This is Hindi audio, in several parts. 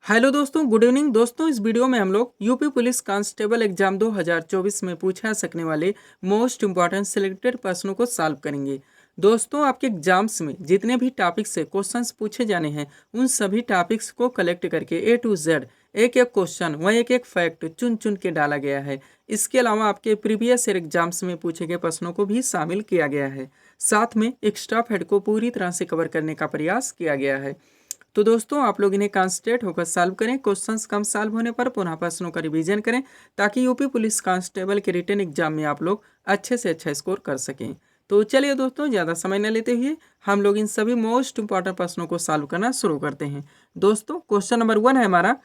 हेलो दोस्तों, गुड इवनिंग दोस्तों। इस वीडियो में हम लोग यूपी पुलिस कांस्टेबल एग्जाम 2024 में पूछे जा सकने वाले मोस्ट इंपॉर्टेंट सिलेक्टेड प्रश्नों को सॉल्व करेंगे। दोस्तों, आपके एग्जाम्स में जितने भी टॉपिक्स से क्वेश्चंस पूछे जाने हैं उन सभी टॉपिक्स को कलेक्ट करके ए टू जेड एक एक क्वेश्चन व एक एक फैक्ट चुन चुन के डाला गया है। इसके अलावा आपके प्रीवियस ईयर एग्जाम्स में पूछे गए प्रश्नों को भी शामिल किया गया है। साथ में एक्स्ट्रा फैक्ट को पूरी तरह से कवर करने का प्रयास किया गया है। तो दोस्तों, आप लोग इन्हें कॉन्सेंट्रेट होकर सॉल्व करें। क्वेश्चंस कम सॉल्व होने पर पुनः प्रश्नों का रिवीजन करें ताकि यूपी पुलिस कांस्टेबल के रिटन एग्जाम में आप लोग अच्छे से अच्छा स्कोर कर सकें। तो चलिए दोस्तों, ज़्यादा समय न लेते हुए हम लोग इन सभी मोस्ट इंपॉर्टेंट प्रश्नों को सॉल्व करना शुरू करते हैं। दोस्तों, क्वेश्चन नंबर 1 है हमारा,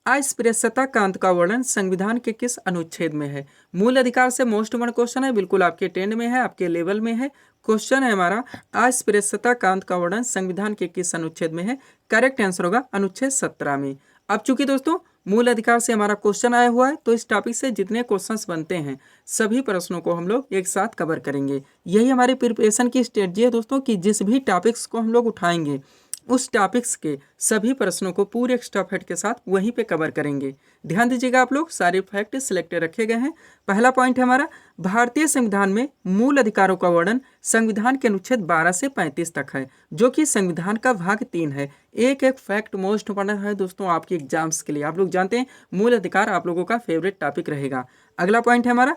अस्पृश्यता क्रांति का वर्णन संविधान के किस अनुच्छेद में है। मूल अधिकार से मोस्ट इंपॉर्टेंट क्वेश्चन है, बिल्कुल आपके टेंड में है, आपके लेवल में है। क्वेश्चन है हमारा, अस्पृश्यता क्रांति का वर्णन संविधान के किस अनुच्छेद में है। करेक्ट आंसर होगा अनुच्छेद 17 में। अब चूंकि दोस्तों मूल अधिकार से हमारा क्वेश्चन आया हुआ है तो इस टॉपिक से जितने क्वेश्चंस बनते हैं सभी प्रश्नों को हम लोग एक साथ कवर करेंगे। यही हमारी प्रिपरेशन की स्ट्रेटजी है दोस्तों कि जिस भी टॉपिक्स को हम लोग उठाएंगे उस टॉपिक्स के सभी प्रश्नों को पूरे एक्स्ट्रा फैक्ट के साथ वहीं पे कवर करेंगे। ध्यान दीजिएगा, आप लोग सारे फैक्ट सिलेक्ट रखे गए हैं। पहला पॉइंट है हमारा, भारतीय संविधान में मूल अधिकारों का वर्णन संविधान के अनुच्छेद 12 से 35 तक है, जो कि संविधान का भाग 3 है। एक एक फैक्ट मोस्ट इंपॉर्टेंट है दोस्तों आपके एग्जाम्स के लिए। आप लोग जानते हैं मूल अधिकार आप लोगों का फेवरेट टॉपिक रहेगा। अगला पॉइंट है हमारा,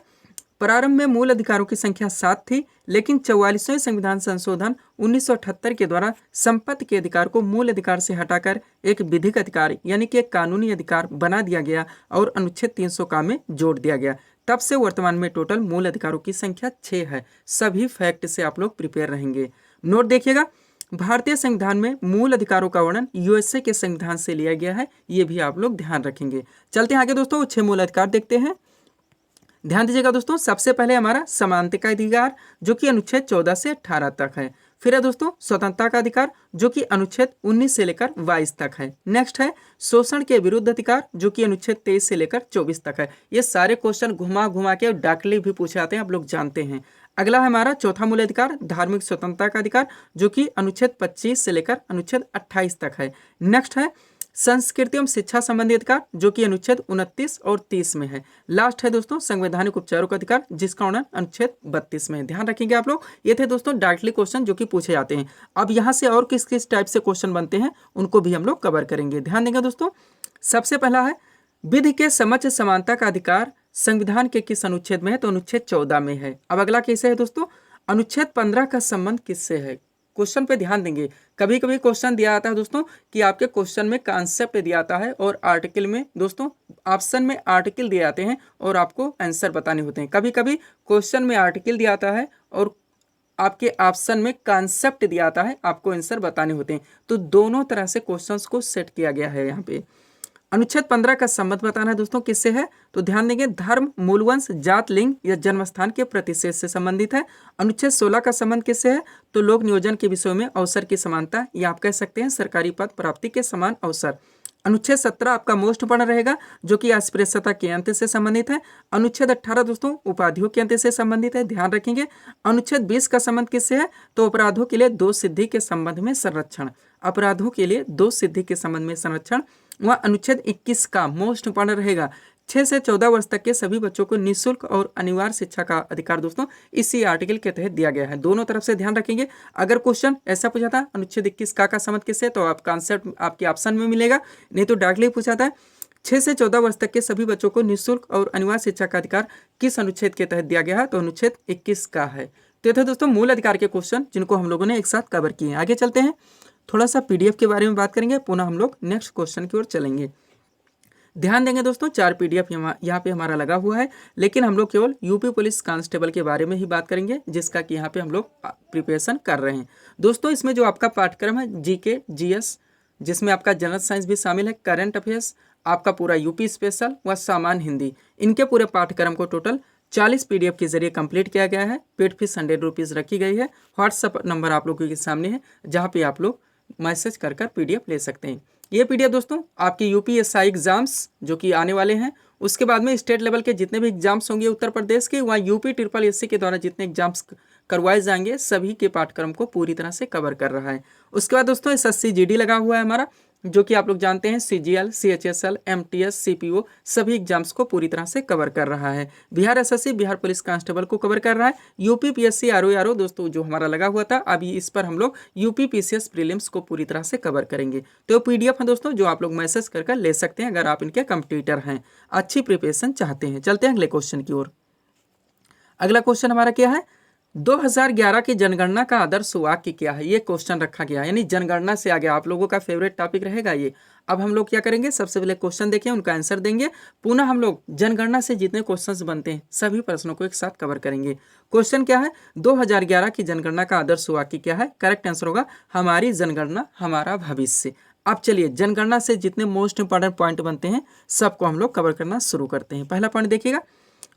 प्रारंभ में मूल अधिकारों की संख्या 7 थी, लेकिन 44वें संविधान संशोधन 1978 के द्वारा संपत्ति के अधिकार को मूल अधिकार से हटाकर एक विधिक अधिकार यानी कि एक कानूनी अधिकार बना दिया गया और अनुच्छेद 300 का में जोड़ दिया गया। तब से वर्तमान में टोटल मूल अधिकारों की संख्या 6 है। सभी फैक्ट से आप लोग प्रिपेयर रहेंगे। नोट देखिएगा, भारतीय संविधान में मूल अधिकारों का वर्णन यूएसए के संविधान से लिया गया है, ये भी आप लोग ध्यान रखेंगे। चलते हैं आगे दोस्तों, 6 मूल अधिकार देखते हैं। ध्यान दीजिएगा दोस्तों, सबसे पहले हमारा समानता का अधिकार जो कि अनुच्छेद 14 से 18 तक है। फिर है दोस्तों स्वतंत्रता का अधिकार जो कि अनुच्छेद 19 से लेकर 22 तक है। नेक्स्ट है शोषण के विरुद्ध अधिकार जो कि अनुच्छेद 23 से लेकर 24 तक है। ये सारे क्वेश्चन घुमा घुमा के डायरेक्टली भी पूछे जाते हैं, आप लोग जानते हैं। अगला है हमारा चौथा मूल अधिकार धार्मिक स्वतंत्रता का अधिकार जो कि अनुच्छेद 25 से लेकर अनुच्छेद 28 तक है। नेक्स्ट है संस्कृति एवं शिक्षा संबंधी अधिकार जो कि अनुच्छेद 29 और 30 में है। लास्ट है दोस्तों संवैधानिक उपचारों का अधिकार जिसका वर्णन अनुच्छेद 32 में है। ध्यान रखेंगे आप लोग, ये थे दोस्तों डायरेक्टली क्वेश्चन जो कि पूछे जाते हैं। अब यहाँ से और किस किस टाइप से क्वेश्चन बनते हैं उनको भी हम लोग कवर करेंगे। ध्यान देंगे दोस्तों, सबसे पहला है विधि के समक्ष समानता का अधिकार संविधान के किस अनुच्छेद में है, तो अनुच्छेद 14 में है। अब अगला कैसे है दोस्तों, अनुच्छेद 15 का संबंध किससे है। क्वेश्चन पे ध्यान देंगे, कभी कभी क्वेश्चन दिया आता है दोस्तों कि आपके क्वेश्चन में कॉन्सेप्ट दिया आता है और आर्टिकल में दोस्तों ऑप्शन में आर्टिकल दिए जाते हैं और आपको आंसर बताने होते हैं। कभी कभी क्वेश्चन में आर्टिकल दिया आता है और आपके ऑप्शन में कॉन्सेप्ट दिया आता है, आपको आंसर बताने होते हैं। तो दोनों तरह से क्वेश्चंस को सेट किया गया है यहाँ पे। अनुच्छेद 15 का संबंध बताना है दोस्तों किससे है, तो ध्यान देंगे धर्म, मूलवंश, जात, लिंग या जन्मस्थान के प्रतिशत से संबंधित है। अनुच्छेद 16 का संबंध किससे है, तो लोक नियोजन के विषयों में अवसर की समानता या आप कह सकते हैं सरकारी पद प्राप्ति के समान अवसर। अनुच्छेद 17 आपका मोस्ट इंपॉर्टेंट रहेगा जो कि अस्पृश्यता के अंत से संबंधित है। अनुच्छेद 18 दोस्तों उपाधियों के अंत से संबंधित है, ध्यान रखेंगे। अनुच्छेद 20 का संबंध किससे है, तो अपराधों के लिए दोष सिद्धि के संबंध में संरक्षण, अपराधों के लिए दोष सिद्धि के संबंध में संरक्षण। वह अनुच्छेद 21 का मोस्ट इंपॉर्टेंट रहेगा, 6 से 14 वर्ष तक के सभी बच्चों को निःशुल्क और अनिवार्य शिक्षा का अधिकार दोस्तों इसी आर्टिकल के तहत दिया गया है। दोनों तरफ से ध्यान रखेंगे। अगर क्वेश्चन ऐसा पूछा था अनुच्छेद 21 का संबंध किससे, तो आप कॉन्सेप्ट आपके ऑप्शन में मिलेगा, नहीं तो डायरेक्टली पूछा था 6 से 14 वर्ष तक के सभी बच्चों को निःशुल्क और अनिवार्य शिक्षा का अधिकार किस अनुच्छेद के तहत दिया गया है, तो अनुच्छेद 21 का है। तो ये थे दोस्तों मूल अधिकार के क्वेश्चन जिनको हम लोगों ने एक साथ कवर किए। आगे चलते हैं, थोड़ा सा पीडीएफ के बारे में बात करेंगे, पुनः हम लोग नेक्स्ट क्वेश्चन की ओर चलेंगे। ध्यान देंगे दोस्तों 4 पीडीएफ यहाँ पे हमारा लगा हुआ है, लेकिन हम लोग केवल यूपी पुलिस कांस्टेबल के बारे में ही बात करेंगे जिसका कि यहाँ पे हम लोग प्रिपरेशन कर रहे हैं। दोस्तों इसमें जो आपका पाठ्यक्रम है जीके, जीएस, जिसमें आपका जनरल साइंस भी शामिल है, करंट अफेयर्स, आपका पूरा यूपी स्पेशल व सामान्य हिंदी, इनके पूरे पाठ्यक्रम को टोटल 40 पीडीएफ के जरिए कंप्लीट किया गया है। पेड फीस 100 रुपीज़ रखी गई है। व्हाट्सअप नंबर आप लोगों के सामने है जहाँ पे आप लोग मैसेज कर पीडीएफ ले सकते हैं। ये पीडीएफ दोस्तों आपके यूपीएसआई एग्जाम्स जो कि आने वाले हैं, उसके बाद में स्टेट लेवल के जितने भी एग्जाम्स होंगे उत्तर प्रदेश के, वहाँ यूपी ट्रिपल एससी के द्वारा जितने एग्जाम्स करवाए जाएंगे सभी के पाठ्यक्रम को पूरी तरह से कवर कर रहा है। उसके बाद दोस्तों एसएससी जीडी लगा हुआ है हमारा, जो कि आप लोग जानते हैं CGL, CHSL, MTS, CPO सभी एग्जाम्स को पूरी तरह से कवर कर रहा है। Bihar SSC, Bihar police constable को कवर कर रहा है। यूपी PSC RO दोस्तों जो हमारा लगा हुआ था, अभी इस पर हम लोग यूपी PCS प्रीलिम्स को पूरी तरह से कवर करेंगे। तो PDF है दोस्तों जो आप लोग मैसेज कर ले सकते हैं अगर आप इनके कंपटीटर हैं, अच्छी प्रिपरेशन चाहते हैं। चलते हैं अगले क्वेश्चन की ओर। अगला क्वेश्चन हमारा क्या है, 2011 की जनगणना का आदर्श वाक्य क्या है, ये क्वेश्चन रखा गया है। यानी जनगणना से आगे आप लोगों का फेवरेट टॉपिक रहेगा ये। अब हम लोग क्या करेंगे, सबसे पहले क्वेश्चन देखें, उनका आंसर देंगे, पुनः हम लोग जनगणना से जितने क्वेश्चंस बनते हैं सभी प्रश्नों को एक साथ कवर करेंगे। क्वेश्चन क्या है, 2011 की जनगणना का आदर्श वाक्य क्या है। करेक्ट आंसर होगा हमारी जनगणना हमारा भविष्य। अब चलिए जनगणना से जितने मोस्ट इंपॉर्टेंट पॉइंट बनते हैं सबको हम लोग कवर करना शुरू करते हैं। पहला पॉइंट देखिएगा,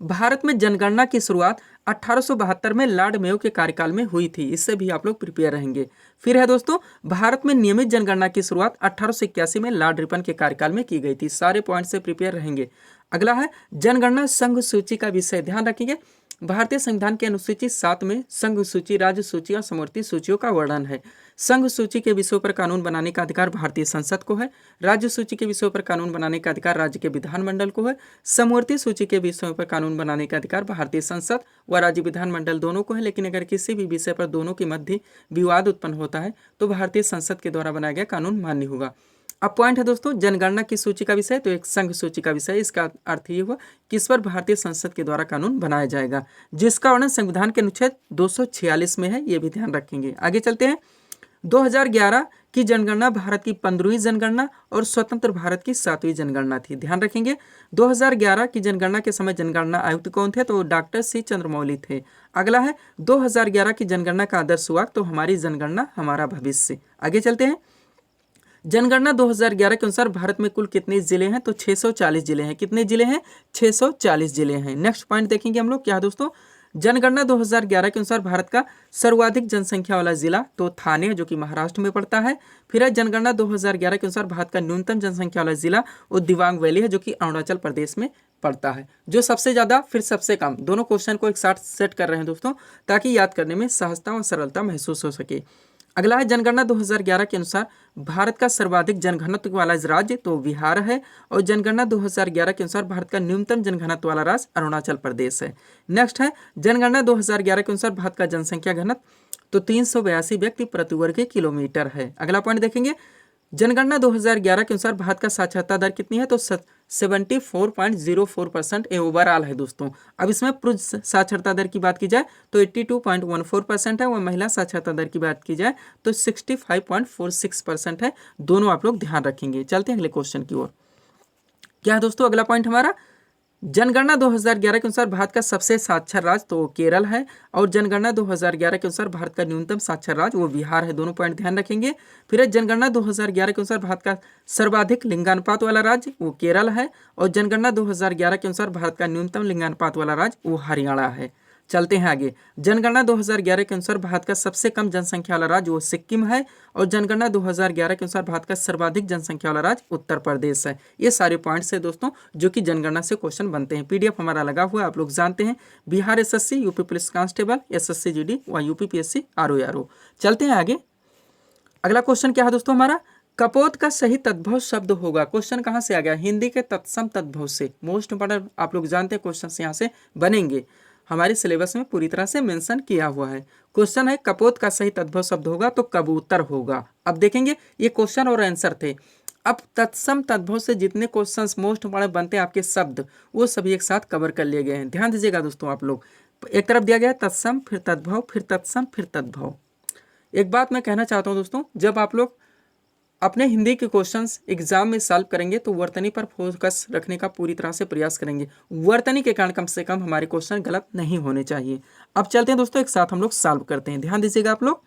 भारत में जनगणना की शुरुआत 1872 में लॉर्ड मेयो के कार्यकाल में हुई थी। इससे भी आप लोग प्रिपेयर रहेंगे। फिर है दोस्तों, भारत में नियमित जनगणना की शुरुआत 1881 में लॉर्ड रिपन के कार्यकाल में की गई थी। सारे पॉइंट से प्रिपेयर रहेंगे। अगला है जनगणना संघ सूची का विषय, ध्यान रखिएगा। भारतीय संविधान की अनुसूची 7 में संघ सूची, राज्य सूची और समवर्ती सूचियों का वर्णन है। संघ सूची के विषयों पर कानून बनाने का अधिकार भारतीय संसद को है। राज्य सूची के विषयों पर कानून बनाने का अधिकार राज्य के विधानमंडल को है। समवर्ती सूची के विषयों पर कानून बनाने का अधिकार भारतीय संसद व राज्य विधानमंडल दोनों को है। लेकिन अगर किसी भी विषय पर दोनों के मध्य विवाद उत्पन्न होता है तो भारतीय संसद के द्वारा बनाया गया कानून मान्य होगा। अब पॉइंट है दोस्तों, जनगणना की सूची का विषय तो एक संघ सूची का विषय। इसका अर्थ ये हुआ कि इस पर भारतीय संसद के द्वारा कानून बनाया जाएगा, जिसका वर्णन संविधान के अनुच्छेद 246 में है। ये भी ध्यान रखेंगे। आगे चलते हैं। 2011 की जनगणना भारत की 15वीं जनगणना और स्वतंत्र भारत की 7वीं जनगणना थी। ध्यान रखेंगे 2011 की जनगणना के समय जनगणना आयुक्त कौन थे, तो डॉक्टर C चंद्रमौली थे। अगला है 2011 की जनगणना का आदर्श वाक्य, तो हमारी जनगणना हमारा भविष्य। आगे चलते हैं। जनगणना 2011 के अनुसार भारत में कुल कितने जिले हैं, तो 640 जिले हैं। कितने जिले हैं, 640 जिले हैं। नेक्स्ट पॉइंट देखेंगे हम लोग, क्या है दोस्तों, जनगणना 2011 के अनुसार भारत का सर्वाधिक जनसंख्या वाला जिला तो थाने जो कि महाराष्ट्र में पड़ता है। फिर है जनगणना 2011 के अनुसार भारत का न्यूनतम जनसंख्या वाला जिला वो दिबांग वैली है जो कि अरुणाचल प्रदेश में पड़ता है। जो सबसे ज्यादा फिर सबसे कम, दोनों क्वेश्चन को एक साथ सेट कर रहे हैं दोस्तों ताकि याद करने में सहजता और सरलता महसूस हो सके। अगला है जनगणना 2011 के अनुसार भारत का सर्वाधिक जनघनत्व वाला राज्य तो बिहार है। और जनगणना 2011 के अनुसार भारत का न्यूनतम जनघनत्व वाला राज्य अरुणाचल प्रदेश है। नेक्स्ट है जनगणना 2011 के अनुसार भारत का जनसंख्या घनत्व तो 382 व्यक्ति प्रति वर्ग किलोमीटर है। अगला पॉइंट देखेंगे, जनगणना 2011 के अनुसार भारत का साक्षरता दर कितनी है, तो 74.04% ये ओवरऑल है दोस्तों। अब इसमें पुरुष साक्षरता दर की बात की जाए तो 82.14% है, और महिला साक्षरता दर की बात की जाए तो 65.46% है। दोनों आप लोग ध्यान रखेंगे। चलते हैं अगले क्वेश्चन की ओर। क्या है दोस्तों अगला पॉइंट हमारा, जनगणना 2011 के अनुसार भारत का सबसे साक्षर राज्य तो केरल है। और जनगणना 2011 के अनुसार भारत का न्यूनतम साक्षर राज्य वो बिहार है। दोनों पॉइंट ध्यान रखेंगे। फिर है जनगणना 2011 के अनुसार भारत का सर्वाधिक लिंगानुपात वाला राज्य वो केरल है। और जनगणना 2011 के अनुसार भारत का न्यूनतम लिंगानुपात वाला राज्य वो हरियाणा है। चलते हैं आगे। जनगणना 2011 के अनुसार भारत का सबसे कम जनसंख्या वाला राज्य वो सिक्किम है। और जनगणना 2011 के अनुसार भारत का सर्वाधिक जनसंख्या वाला राज्य उत्तर प्रदेश है। ये सारे पॉइंट्स है दोस्तों जो कि जनगणना से क्वेश्चन बनते हैं। PDF हमारा लगा हुआ है, आप लोग जानते हैं, Bihar SSC, UP police constable, SSC GD व यूपी PSC RO। चलते हैं आगे। अगला क्वेश्चन क्या है दोस्तों हमारा, कपोत का सही तद्भव शब्द होगा। क्वेश्चन कहाँ से आ गया, हिंदी के तत्सम तद्भव से। मोस्ट इंपॉर्टेंट आप लोग जानते हैं क्वेश्चन यहाँ से बनेंगे, हमारे सिलेबस में पूरी तरह से मेंशन किया हुआ है। क्वेश्चन है कपोत का सही तद्भव शब्द होगा तो कबूतर होगा। अब देखेंगे ये क्वेश्चन और आंसर थे। अब तत्सम तद्भव से जितने क्वेश्चंस मोस्ट इंपॉर्टेंट बनते हैं आपके शब्द वो सभी एक साथ कवर कर लिए गए हैं। ध्यान दीजिएगा दोस्तों, आप लोग एक तरफ दिया गया है तत्सम, फिर तद्भव, फिर तत्सम, फिर तद्भव। एक बात मैं कहना चाहता हूँ दोस्तों, जब आप लोग अपने हिंदी के क्वेश्चंस एग्जाम में सॉल्व करेंगे तो वर्तनी पर फोकस रखने का पूरी तरह से प्रयास करेंगे। वर्तनी के कारण कम से कम हमारे क्वेश्चन गलत नहीं होने चाहिए। अब चलते हैं दोस्तों, एक साथ हम लोग सॉल्व करते हैं। ध्यान दीजिएगा आप लोग,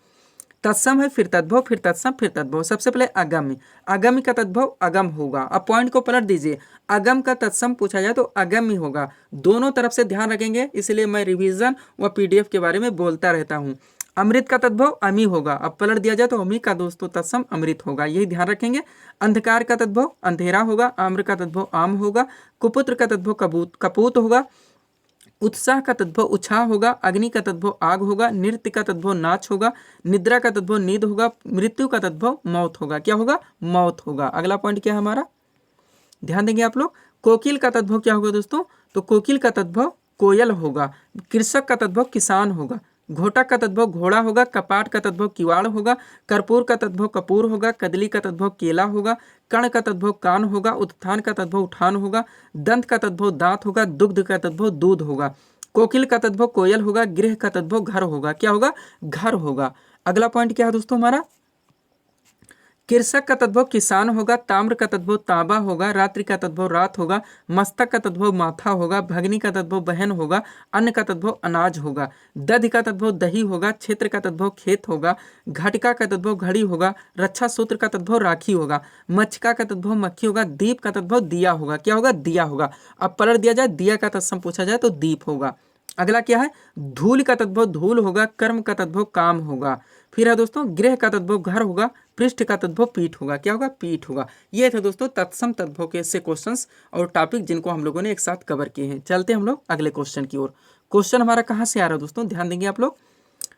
तत्सम है, फिर तद्भव, फिर तत्सम, फिर तद्भव। सबसे पहले अगम्य, अगम्य का तद्भव अगम होगा। अब पॉइंट को पलट दीजिए, अगम का तत्सम पूछा जाए तो अगम्य होगा। दोनों तरफ से ध्यान रखेंगे, इसलिए मैं रिवीजन व PDF के बारे में बोलता रहता हूँ। अमृत का तद्भव अमी होगा। अब पलट दिया जाए तो अमी का दोस्तों तत्सम अमृत होगा, यही ध्यान रखेंगे। अंधकार का तद्भव अंधेरा होगा। आम्र का तद्भव आम होगा। कुपुत्र का तद्भव कपूत होगा। उत्साह का तद्भव उत्साह होगा, अग्नि का तद्भव आग होगा, नृत्य का तद्भव नाच होगा, निद्रा का तद्भव नींद होगा, मृत्यु का तद्भव मौत होगा। क्या होगा? मौत होगा। अगला पॉइंट क्या है हमारा, ध्यान देंगे आप लोग। कोकिल का तद्भव क्या होगा दोस्तों, तो कोकिल का तद्भव कोयल होगा। कृषक का तद्भव किसान होगा। घोटा का तद्भव घोड़ा होगा। कपाट का तद्भव किवाड़ होगा। कर्पूर का तद्भव कपूर होगा। कदली का तद्भव केला होगा। कर्ण का तद्भव कान होगा। उत्थान का तद्भव उठान होगा। दंत का तद्भव दांत होगा। दुग्ध का तद्भव दूध होगा। कोकिल का तद्भव कोयल होगा। गृह का तद्भव घर होगा। क्या होगा? घर होगा। अगला पॉइंट क्या है दोस्तों हमारा, कृषक का तद्भव किसान होगा। ताम्र का तद्भव तांबा होगा। रात्रि का तद्भव रात होगा। मस्तक का तद्भव माथा होगा। भगनी का तद्भव बहन होगा। अन्न का तद्भव अनाज होगा। दधि का तद्भव दही होगा। क्षेत्र का तद्भव खेत होगा। घटिका का तद्भव घड़ी होगा। रक्षा सूत्र का तद्भव राखी होगा। मच्छिका का तद्भव मक्खी होगा। दीप का तद्भव दिया होगा। क्या होगा? दिया होगा। अब पलट दिया जाए, दिया का तत्सम पूछा जाए तो दीप होगा। अगला क्या है, धूल का तद्भव धूल होगा। कर्म का तद्भव काम होगा। फिर है दोस्तों, गृह का तद्भव घर होगा। पृष्ठ का तद्भव पीठ होगा। क्या होगा? पीठ होगा। ये थे दोस्तों तत्सम तद्भव के ऐसे क्वेश्चंस और टॉपिक जिनको हम लोगों ने एक साथ कवर किए हैं। चलते हम लोग अगले क्वेश्चन की ओर। क्वेश्चन हमारा कहाँ से आ रहा है दोस्तों, ध्यान देंगे आप लोग।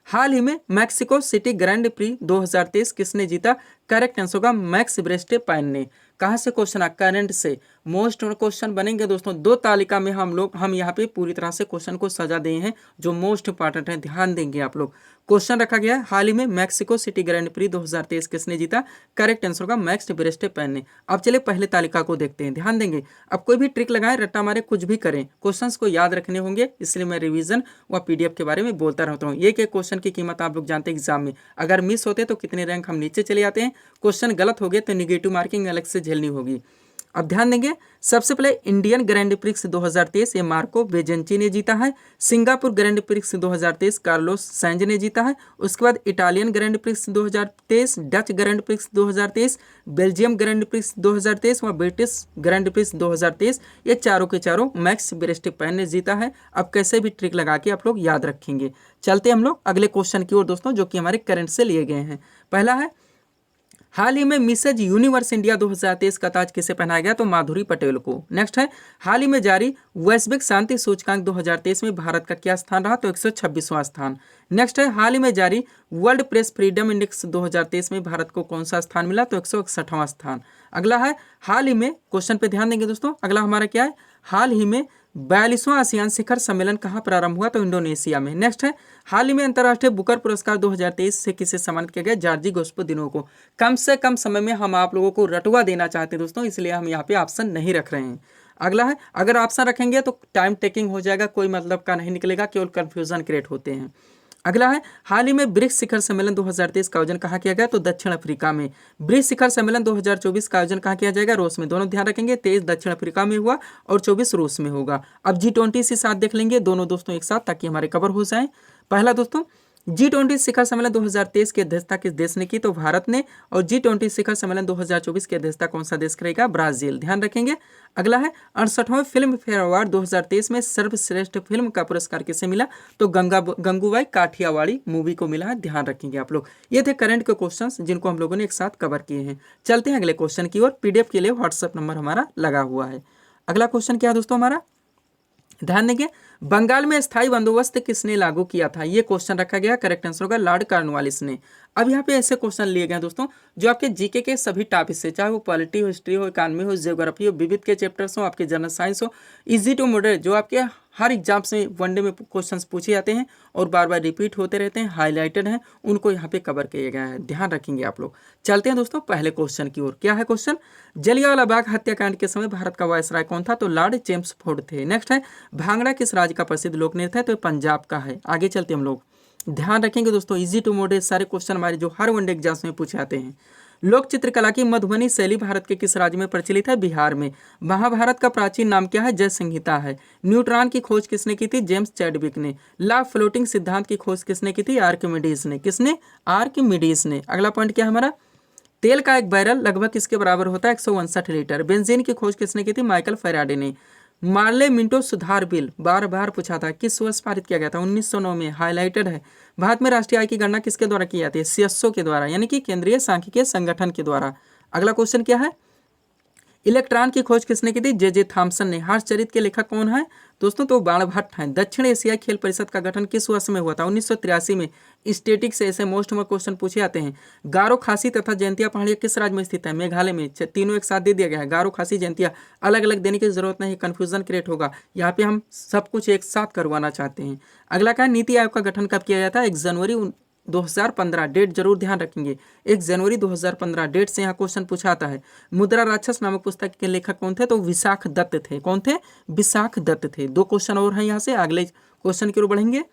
हाल ही में मैक्सिको सिटी ग्रैंड प्री 2023 किसने जीता? करेक्ट आंसर होगा मैक्स वर्स्टेपेन ने। कहाँ से क्वेश्चन आ? करंट से। मोस्ट क्वेश्चन बनेंगे दोस्तों, दो तालिका में हम यहाँ पे पूरी तरह से क्वेश्चन को सजा दिए हैं जो मोस्ट इंपॉर्टेंट है, ध्यान देंगे आप लोग। क्वेश्चन रखा गया है, हाल ही में मैक्सिको सिटी ग्रैंड प्री 2023 किसने जीता? करेक्ट आंसर होगा मैक्स वर्स्टेपेन ने। अब चलिए पहले तालिका को देखते हैं, ध्यान देंगे। अब कोई भी ट्रिक लगाएं, रट्टा मारे, कुछ भी करें, क्वेश्चंस को याद रखने होंगे, इसलिए मैं रिवीजन व पीडीएफ के बारे में बोलता रहता हूँ। एक एक क्वेश्चन की कीमत आप लोग जानते हैं एग्जाम में, अगर मिस होते तो कितने रैंक हम नीचे चले जाते हैं। क्वेश्चन गलत हो गए तो निगेटिव मार्किंग अलग से झेलनी होगी। अब ध्यान देंगे, सबसे पहले इंडियन ग्रैंड प्रिक्स 2023 ये मार्को बेजेंची ने जीता है। Singapore grand prix 2023 Carlos Sainj ने जीता है। उसके बाद Italian grand prix 2023, Dutch grand prix 2023, Belgium grand prix 2023 व ब्रिटिश ग्रैंड प्रिक्स 2023, ये चारों के चारों मैक्स वर्स्टेपेन ने जीता है। अब कैसे भी ट्रिक लगा के आप लोग याद रखेंगे। चलते हम लोग अगले क्वेश्चन की ओर दोस्तों, जो कि हमारे करंट से लिए गए हैं। पहला है, हाल ही में मिसेज यूनिवर्स इंडिया 2023 का ताज किसे पहनाया गया? तो माधुरी पटेल को। नेक्स्ट है, हाल ही में जारी वैश्विक शांति सूचकांक 2023 में भारत का क्या स्थान रहा? तो 126वां स्थान। नेक्स्ट है, हाल ही में जारी वर्ल्ड प्रेस फ्रीडम इंडेक्स 2023 में भारत को कौन सा स्थान मिला? तो 161वां स्थान। अगला है, हाल ही में, क्वेश्चन पे ध्यान देंगे दोस्तों, अगला हमारा क्या है, हाल ही में 42वां आसियान शिखर सम्मेलन कहाँ प्रारंभ हुआ? तो इंडोनेशिया में। नेक्स्ट है, हाल ही में अंतर्राष्ट्रीय बुकर पुरस्कार 2023 से किसे सम्मानित किया गया? जॉर्जी गोस्पोदिनो को। कम से कम समय में हम आप लोगों को रटुआ देना चाहते हैं दोस्तों, इसलिए हम यहाँ पे ऑप्शन नहीं रख रहे हैं। अगला है, अगर ऑप्शन रखेंगे तो टाइम टेकिंग हो जाएगा, कोई मतलब का नहीं निकलेगा, केवल कंफ्यूजन क्रिएट होते हैं। अगला है, हाल ही में ब्रिक्स शिखर सम्मेलन 2023 का आयोजन कहाँ किया गया? तो दक्षिण अफ्रीका में। ब्रिक्स शिखर सम्मेलन 2024 का आयोजन कहाँ किया जाएगा? रूस में। दोनों ध्यान रखेंगे, 23 दक्षिण अफ्रीका में हुआ और 24 रूस में होगा। अब G20 से साथ देख लेंगे दोनों दोस्तों एक साथ, ताकि हमारे कवर हो जाए। पहला दोस्तों, G20 शिखर सम्मेलन 2023 की अध्यक्षता किस देश ने की? तो भारत ने। और G20 शिखर सम्मेलन 2024 की अध्यक्षता कौन सा देश करेगा? ब्राजील। ध्यान रखेंगे। अगला है, 68वें फिल्म फेयर अवार्ड 2023 में सर्वश्रेष्ठ फिल्म का पुरस्कार किसे मिला? तो गंगूबाई काठियावाड़ी मूवी को मिला है, ध्यान रखेंगे आप लोग। ये थे करंट के क्वेश्चंस जिनको हम लोगों ने एक साथ कवर किए हैं। चलते हैं अगले क्वेश्चन की ओर। पीडीएफ के लिए व्हाट्सएप नंबर हमारा लगा हुआ है। अगला क्वेश्चन क्या है दोस्तों हमारा, ध्यान देंगे, बंगाल में स्थायी बंदोबस्त किसने लागू किया था? ये क्वेश्चन रखा गया, करेक्ट आंसर होगा लॉर्ड कॉर्नवालिस ने। अब यहाँ पे ऐसे क्वेश्चन लिए गए दोस्तों जो आपके जीके के सभी टॉपिक से, चाहे वो पॉलिटी हो, हिस्ट्री हो, इकोनॉमी हो, ज्योग्राफी हो, विविध के चैप्टर्स हो, आपके जनरल साइंस हो, इजी टू मॉडरेट, जो आपके हर एग्जाम से वनडे में क्वेश्चंस पूछे जाते हैं और बार बार रिपीट होते रहते हैं, हाईलाइटेड हैं, उनको यहाँ पे कवर किया गया है, ध्यान रखेंगे आप लोग। चलते हैं दोस्तों पहले क्वेश्चन की ओर। क्या है क्वेश्चन, जलियांवाला बाग हत्याकांड के समय भारत का वायसराय कौन था? तो लॉर्ड चेम्सफोर्ड थे। नेक्स्ट है, भांगड़ा किस राज्य का प्रसिद्ध लोक नृत्य है? तो पंजाब का है। आगे चलते हम लोग, ध्यान रखेंगे दोस्तों, इजी टू मॉडरेट सारे क्वेश्चन हमारे जो हर वनडे एग्जाम्स में पूछे जाते हैं। लोक चित्रकला की मधुबनी शैली भारत के किस राज्य में प्रचलित है? बिहार में। महाभारत का प्राचीन नाम क्या है? जय संहिता है। न्यूट्रॉन की खोज किसने की थी? जेम्स चैडविक ने। ला फ्लोटिंग सिद्धांत की खोज किसने की थी? आर्किमिडीज ने। किसने? आर्किमिडीज ने। अगला पॉइंट क्या है हमारा, तेल का एक बैरल लगभग किसके बराबर होता है? 159 लीटर। बेंजीन की खोज किसने की थी? माइकल फैराडे ने। मार्ले मिंटो सुधार बिल बार बार पूछा था, किस वर्ष पारित किया गया था? 1909 में, हाईलाइटेड है। भारत में राष्ट्रीय आय की गणना किसके द्वारा की जाती है? सीएसओ के द्वारा, यानी कि केंद्रीय सांख्यिकीय संगठन के द्वारा। अगला क्वेश्चन क्या है, इलेक्ट्रॉन की खोज किसने की थी? जे थॉमसन ने। हर्षचरित के लेखक कौन है दोस्तों? तो बाणभट्ट हैं। दक्षिण एशियाई खेल परिषद का गठन किस वर्ष में हुआ था? 1983 में। स्टेटिक से ऐसे मोस्ट में क्वेश्चन पूछे जाते हैं। गारो, खासी तथा जयंतिया पहाड़ियां किस राज्य में स्थित है? मेघालय में। तीनों एक साथ दे दिया गया है। गारो, खासी, जयंतिया अलग अलग देने की जरूरत नहीं, कंफ्यूजन क्रिएट होगा। यहाँ पे हम सब कुछ एक साथ करवाना चाहते हैं। अगला क्या है? नीति आयोग का गठन कब किया जाता है? 1 जनवरी 2015। डेट जरूर ध्यान रखेंगे, 1 जनवरी 2015 डेट से यहाँ क्वेश्चन पूछाता है। मुद्रा राक्षस नामक पुस्तक के लेखक कौन थे? तो विशाख दत्त थे। कौन थे? विशाख दत्त थे। 2 क्वेश्चन और हैं यहाँ से, अगले क्वेश्चन की ओर बढ़ेंगे।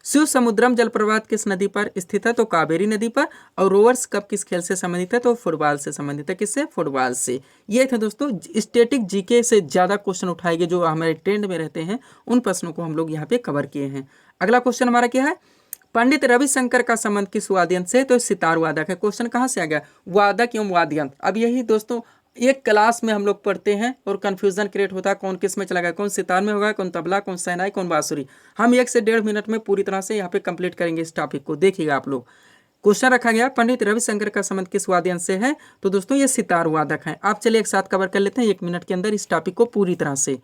शिव समुद्रम जलप्रपात किस नदी पर स्थित है? तो कावेरी नदी पर। और रोवर्स कप किस खेल से संबंधित है? तो फुटबॉल से संबंधित है। किससे? फुटबॉल से। ये थे दोस्तों स्टैटिक जीके से ज्यादा क्वेश्चन उठाएंगे जो हमारे ट्रेंड में रहते हैं, उन प्रश्नों को हम लोग यहाँ पे कवर किए हैं। अगला क्वेश्चन हमारा क्या है? पंडित रविशंकर का संबंध किस वाद्यंत्र से? तो सितार वादक है। क्वेश्चन कहाँ से आ गया? वादक एवं वाद्यंत्र। अब यही दोस्तों एक क्लास में हम लोग पढ़ते हैं और कंफ्यूजन क्रिएट होता है, कौन किस में चला गया, कौन सितार में होगा, कौन तबला, कौन शहनाई, कौन बांसुरी। हम 1 से 1.5 मिनट में पूरी तरह से यहाँ पे कंप्लीट करेंगे इस टॉपिक को। देखिएगा आप लोग, क्वेश्चन रखा गया पंडित रविशंकर का संबंध किस वाद्यंत्र से है? तो दोस्तों ये सितार वादक है। आप चलिए एक साथ कवर कर लेते हैं 1 मिनट के अंदर इस टॉपिक को पूरी तरह से।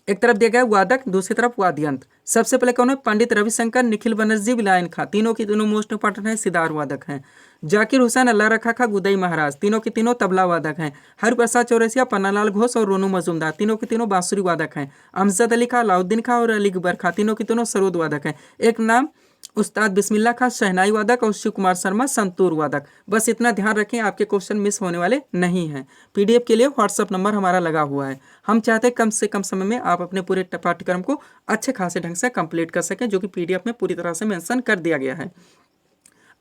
एक तरफ दिया गया वादक, दूसरी तरफ वाद्यंत्र। सबसे पहले कौन है? पंडित रविशंकर, निखिल बनर्जी, विलायन खां। तीनों की तीनों मोस्ट इंपॉर्टेंट है, सितार वादक हैं। जाकिर हुसैन, अल्लाह रखा खां, गुदई महाराज। तीनों की तीनों तबला वादक हैं। हरिप्रसाद चौरसिया, पन्नालाल घोष और रोनू मजूमदार। तीनों की तीनों बांसुरी वादक हैं। अमजद अली खां, अलाउद्दीन खां और अली अकबर खां। तीनों की तीनों सरोद वादक हैं। एक नाम उस्ताद बिस्मिल्लाह खां शहनाई वादक और शिव कुमार शर्मा संतूर वादक। बस इतना ध्यान रखें, आपके क्वेश्चन मिस होने वाले नहीं हैं। पीडीएफ के लिए व्हाट्सअप नंबर हमारा लगा हुआ है। हम चाहते हैं कम से कम समय में आप अपने पूरे पाठ्यक्रम को अच्छे खासे ढंग से कंप्लीट कर सकें, जो कि पीडीएफ में पूरी तरह से मेंशन कर दिया गया है।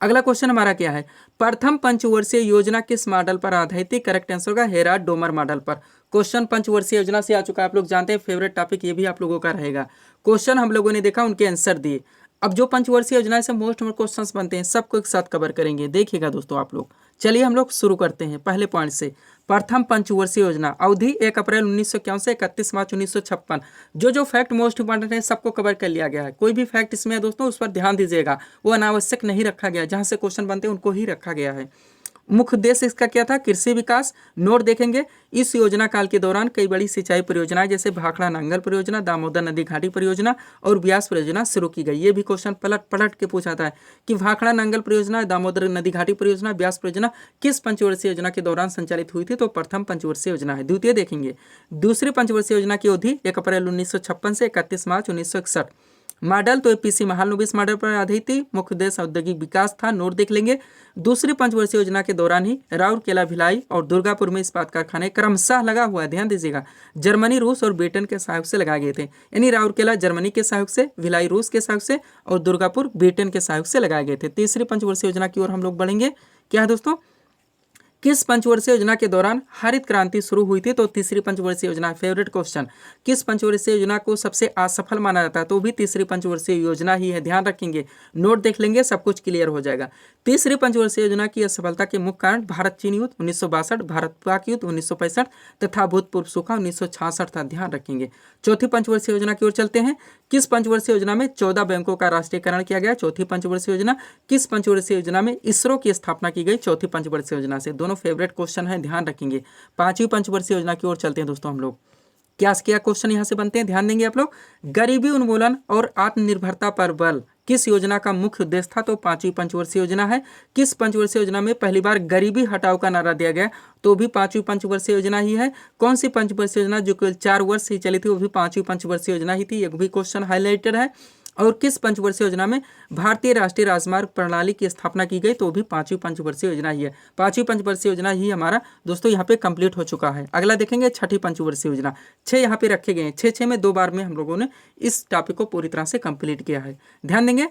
अगला क्वेश्चन हमारा क्या है? प्रथम पंचवर्षीय योजना किस मॉडल पर आधारित थी? करेक्ट आंसर होगा हेराल्ड डोमर मॉडल पर। क्वेश्चन पंचवर्षीय योजना से आ चुका है, आप लोग जानते हैं फेवरेट टॉपिक ये भी आप लोगों का रहेगा। क्वेश्चन हम लोगों ने देखा, उनके आंसर दिए। अब जो पंचवर्षीय योजना से मोस्ट क्वेश्चंस बनते हैं सबको एक साथ कवर करेंगे। देखिएगा दोस्तों आप लोग, चलिए हम लोग शुरू करते हैं पहले पॉइंट से। प्रथम पंचवर्षीय योजना अवधि 1 अप्रैल 1951 से 31 मार्च 1956। जो फैक्ट मोस्ट इंपॉर्टेंट है सबको कवर कर लिया गया है। कोई भी फैक्ट इसमें है दोस्तों, उस पर ध्यान दीजिएगा, वो अनावश्यक नहीं रखा गया। जहां से क्वेश्चन बनते हैं उनको ही रखा गया है। मुख्य उद्देश्य इसका क्या था? कृषि विकास। नोट देखेंगे, इस योजना काल के दौरान कई बड़ी सिंचाई परियोजनाएं जैसे भाखड़ा नांगल परियोजना, दामोदर नदी घाटी परियोजना और ब्यास परियोजना शुरू की गई। ये भी क्वेश्चन पलट के पूछा था कि भाखड़ा नांगल परियोजना, दामोदर नदी घाटी परियोजना, ब्यास परियोजना किस पंचवर्षीय योजना के दौरान संचालित हुई थी? तो प्रथम पंचवर्षीय योजना है। द्वितीय देखेंगे, दूसरी पंचवर्षीय योजना की अवधि 1 अप्रैल 1956 से 31 मार्च 1961। मॉडल तो एपीसी महालनोबिस मॉडल पर आधारित थी। मुख्य उद्देश्य औद्योगिक विकास था। नोट देख लेंगे, दूसरी पंचवर्षीय योजना के दौरान ही राउरकेला, भिलाई और दुर्गापुर में इस्पात कारखाने क्रमशः लगा हुआ है। ध्यान दीजिएगा, जर्मनी, रूस और ब्रिटेन के सहयोग से लगाए गए थे। यानी राउरकेला जर्मनी के सहयोग से, भिलाई रूस के सहयोग से और दुर्गापुर ब्रिटेन के सहयोग से लगाए गए थे। तीसरी पंचवर्षीय योजना की ओर हम लोग बढ़ेंगे। क्या है दोस्तों? किस पंचवर्षीय योजना के दौरान हरित क्रांति शुरू हुई थी? तो तीसरी पंचवर्षीय योजना। फेवरेट क्वेश्चन, किस पंचवर्षीय योजना को सबसे असफल माना जाता है? तो भी तीसरी पंचवर्षीय योजना ही है। ध्यान रखेंगे, नोट देख लेंगे, सब कुछ क्लियर हो जाएगा। तीसरी पंचवर्षीय योजना की असफलता के मुख्य कारण भारत चीन युद्ध 1962, भारत पाक युद्ध 1965 तथा भूतपूर्व सूखा 1966 था। ध्यान रखेंगे। चौथी पंचवर्षीय योजना की ओर चलते हैं। किस पंचवर्षीय योजना में 14 बैंकों का राष्ट्रीयकरण किया गया? चौथी पंचवर्षीय योजना। किस पंचवर्षीय योजना में इसरो की स्थापना की गई? चौथी पंचवर्षीय योजना से। दोनों फेवरेट क्वेश्चन है, ध्यान रखेंगे। पांचवी पंचवर्षीय योजना की ओर चलते हैं दोस्तों हम लोग। क्या क्वेश्चन यहां से बनते हैं, ध्यान देंगे आप लोग। गरीबी उन्मूलन और आत्मनिर्भरता पर बल किस योजना का मुख्य उद्देश्य था? तो पांचवी पंचवर्षीय योजना है। किस पंचवर्षीय योजना में पहली बार गरीबी हटाओ का नारा दिया गया? तो भी पांचवी पंचवर्षीय योजना ही है। कौन सी पंचवर्षीय योजना जो केवल 4 वर्ष ही चली थी? वो भी पांचवी पंचवर्षीय योजना ही थी। एक भी क्वेश्चन हाईलाइटेड है। और किस पंचवर्षीय योजना में भारतीय राष्ट्रीय राजमार्ग प्रणाली की स्थापना की गई? तो भी पांचवी पंचवर्षीय योजना ही है। पांचवी पंचवर्षीय योजना ही हमारा दोस्तों यहाँ पे कंप्लीट हो चुका है। अगला देखेंगे छठी पंचवर्षीय योजना। 6 यहाँ पे रखे गए हैं। 6 में 2 बार में हम लोगों ने इस टॉपिक को पूरी तरह से कंप्लीट किया है। ध्यान देंगे,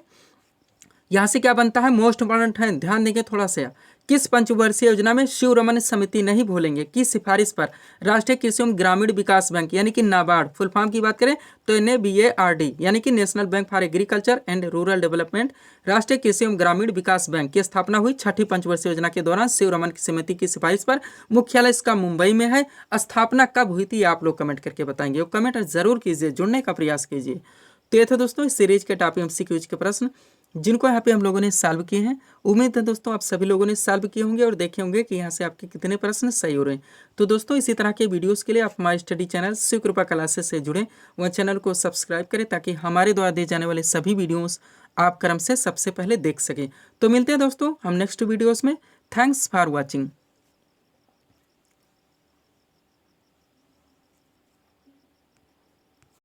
यहाँ से क्या बनता है, मोस्ट इंपॉर्टेंट है, ध्यान देंगे थोड़ा सा। किस पंचवर्षीय योजना में शिवरमन समिति नहीं भूलेंगे की सिफारिश पर राष्ट्रीय कृषि एवं ग्रामीण विकास बैंक यानी कि नाबार्ड, फुल फॉर्म की बात करें तो NABARD यानी कि national bank for agriculture and rural development, राष्ट्रीय कृषि एवं ग्रामीण विकास बैंक की स्थापना हुई छठी पंचवर्षीय योजना के दौरान शिवरमन समिति की सिफारिश पर। मुख्यालय इसका मुंबई में है। स्थापना कब हुई थी आप लोग कमेंट करके बताएंगे, कमेंट जरूर कीजिए, जुड़ने का प्रयास कीजिए। तो ये थे दोस्तों इस सीरीज के टॉपिक MCQs के प्रश्न। जिनको यहाँ पे हम लोगों ने सॉल्व किए हैं। उम्मीद है दोस्तों आप सभी लोगों ने सॉल्व किए होंगे और देखे होंगे कि यहाँ से आपके कितने प्रश्न सही हो रहे हैं। तो दोस्तों इसी तरह के वीडियोस के लिए आप माई स्टडी चैनल शिव कृपा क्लासेस से जुड़ें, वह चैनल को सब्सक्राइब करें ताकि हमारे द्वारा दिए जाने वाले सभी वीडियोस आप क्रम से सबसे पहले देख सकें। तो मिलते हैं दोस्तों हम नेक्स्ट वीडियोस में। Thanks for watching.